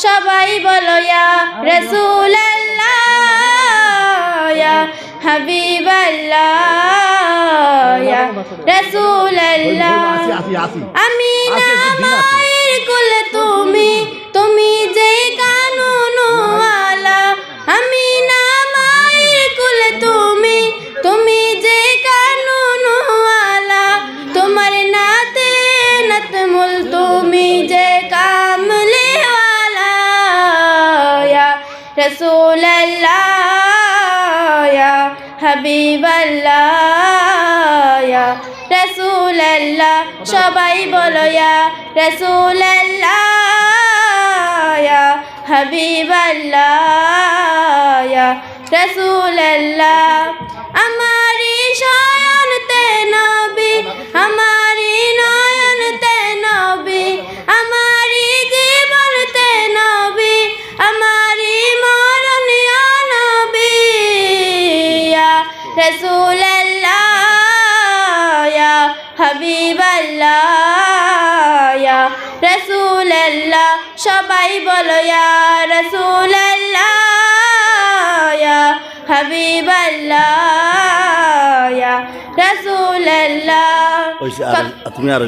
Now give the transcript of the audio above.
সবাই বলো ইয়া রাসূলুল্লাহ ইয়া হাবিবাল্লাহ ইয়া রাসূলুল্লাহ। আমিনা মায়ের কোলে তুমি, তুমি যে কানুন ওয়ালা। আমিনা মায়ের কোলে তুমি, তুমি যে কানুন ওয়ালা। তোমার নাতে নতমুল তুমি যে কামলে ওয়ালা ইয়া রাসূলুল্লাহ ইয়া হাবিবাল্লাহ ইয়া রাসূলুল্লাহ। সবাই বলো ইয়া রাসূলুল্লাহ ইয়া হাবিবাল্লাহ ইয়া রাসূলুল্লাহ। আমারি শয়নতে নবী, আমারি নয়নতে নবী, আমারি জীবনতে নবী, আমারি মরণীয় নবী ইয়া রাসূলুল্লাহ ইয়া হাবিবাল্লাহ ইয়া রাসূলুল্লাহ। সবাই বলো ইয়া রাসূলুল্লাহ ইয়া হাবিবাল্লাহ ইয়া রাসূলুল্লাহ। তুমি আর